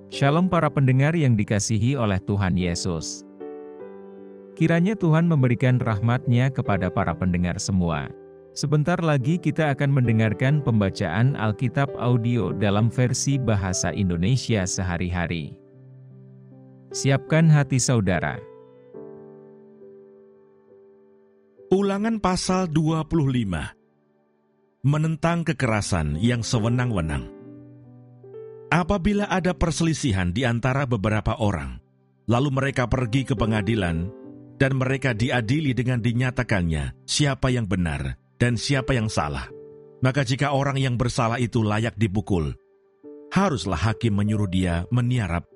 Shalom para pendengar yang dikasihi oleh Tuhan Yesus. Kiranya Tuhan memberikan rahmat-Nya kepada para pendengar semua. Sebentar lagi kita akan mendengarkan pembacaan Alkitab audio dalam versi bahasa Indonesia sehari-hari. Siapkan hati saudara. Ulangan pasal 25. Menentang kekerasan yang sewenang-wenang. Apabila ada perselisihan di antara beberapa orang, lalu mereka pergi ke pengadilan, dan mereka diadili dengan dinyatakannya siapa yang benar dan siapa yang salah. Maka jika orang yang bersalah itu layak dipukul, haruslah hakim menyuruh dia meniarap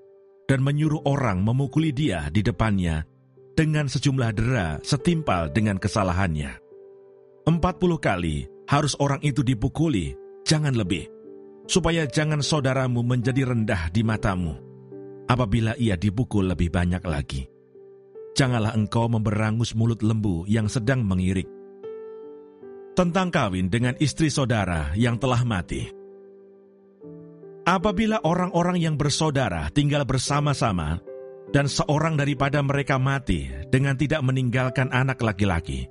dan menyuruh orang memukuli dia di depannya dengan sejumlah dera setimpal dengan kesalahannya. 40 kali harus orang itu dipukuli, jangan lebih, supaya jangan saudaramu menjadi rendah di matamu apabila ia dipukul lebih banyak lagi. Janganlah engkau memberangus mulut lembu yang sedang mengirik. Tentang kawin dengan istri saudara yang telah mati. Apabila orang-orang yang bersaudara tinggal bersama-sama, dan seorang daripada mereka mati dengan tidak meninggalkan anak laki-laki,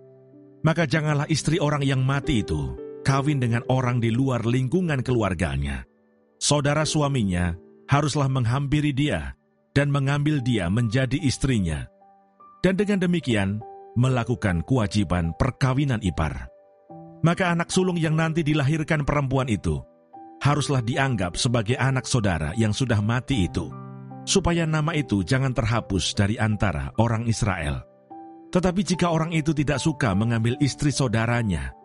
maka janganlah istri orang yang mati itu kawin dengan orang di luar lingkungan keluarganya. Saudara suaminya haruslah menghampiri dia dan mengambil dia menjadi istrinya, dan dengan demikian melakukan kewajiban perkawinan ipar. Maka anak sulung yang nanti dilahirkan perempuan itu haruslah dianggap sebagai anak saudara yang sudah mati itu, supaya nama itu jangan terhapus dari antara orang Israel. Tetapi jika orang itu tidak suka mengambil istri saudaranya,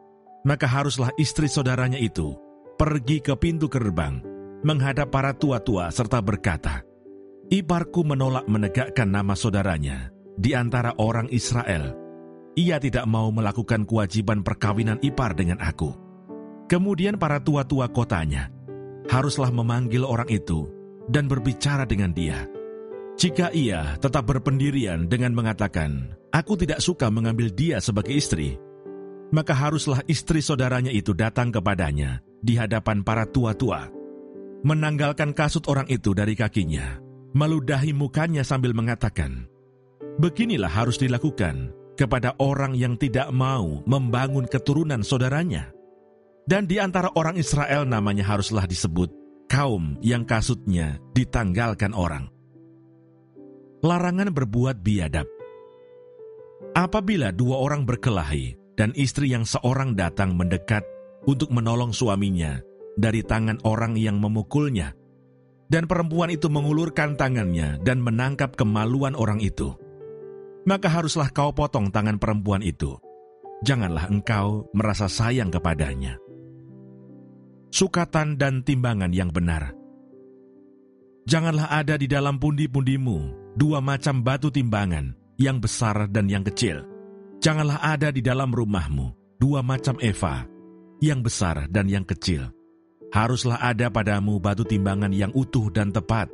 maka haruslah istri saudaranya itu pergi ke pintu gerbang, menghadap para tua-tua serta berkata, "Iparku menolak menegakkan nama saudaranya di antara orang Israel. Ia tidak mau melakukan kewajiban perkawinan ipar dengan aku." Kemudian para tua-tua kotanya haruslah memanggil orang itu dan berbicara dengan dia. Jika ia tetap berpendirian dengan mengatakan, "Aku tidak suka mengambil dia sebagai istri," maka haruslah istri saudaranya itu datang kepadanya di hadapan para tua-tua, menanggalkan kasut orang itu dari kakinya, meludahi mukanya sambil mengatakan, "Beginilah harus dilakukan kepada orang yang tidak mau membangun keturunan saudaranya." Dan di antara orang Israel namanya haruslah disebut kaum yang kasutnya ditanggalkan orang. Larangan berbuat biadab. Apabila dua orang berkelahi, dan istri yang seorang datang mendekat untuk menolong suaminya dari tangan orang yang memukulnya, dan perempuan itu mengulurkan tangannya dan menangkap kemaluan orang itu, maka haruslah kau potong tangan perempuan itu. Janganlah engkau merasa sayang kepadanya. Sukatan dan timbangan yang benar. Janganlah ada di dalam pundi-pundimu dua macam batu timbangan, yang besar dan yang kecil. Janganlah ada di dalam rumahmu dua macam eva, yang besar dan yang kecil. Haruslah ada padamu batu timbangan yang utuh dan tepat.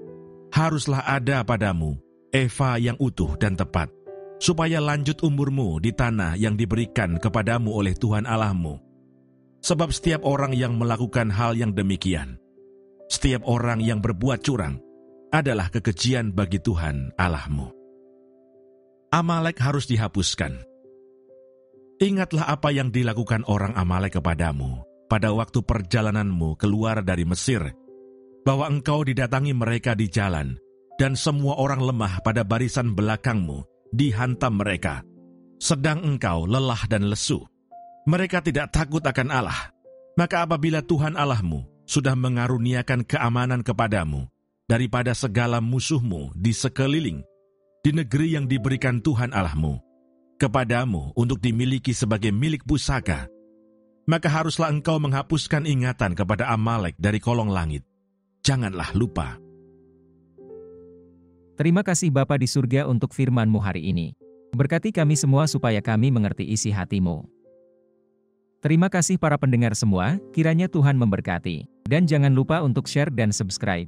Haruslah ada padamu eva yang utuh dan tepat, supaya lanjut umurmu di tanah yang diberikan kepadamu oleh Tuhan Allahmu. Sebab setiap orang yang melakukan hal yang demikian, setiap orang yang berbuat curang, adalah kekejian bagi Tuhan Allahmu. Amalek harus dihapuskan. Ingatlah apa yang dilakukan orang Amalek kepadamu pada waktu perjalananmu keluar dari Mesir, bahwa engkau didatangi mereka di jalan, dan semua orang lemah pada barisan belakangmu dihantam mereka, sedang engkau lelah dan lesu. Mereka tidak takut akan Allah. Maka apabila Tuhan Allahmu sudah mengaruniakan keamanan kepadamu daripada segala musuhmu di sekeliling, di negeri yang diberikan Tuhan Allahmu kepadamu untuk dimiliki sebagai milik pusaka, maka haruslah engkau menghapuskan ingatan kepada Amalek dari kolong langit. Janganlah lupa. Terima kasih Bapa di surga untuk firman-Mu hari ini. Berkati kami semua supaya kami mengerti isi hati-Mu. Terima kasih para pendengar semua, kiranya Tuhan memberkati. Dan jangan lupa untuk share dan subscribe.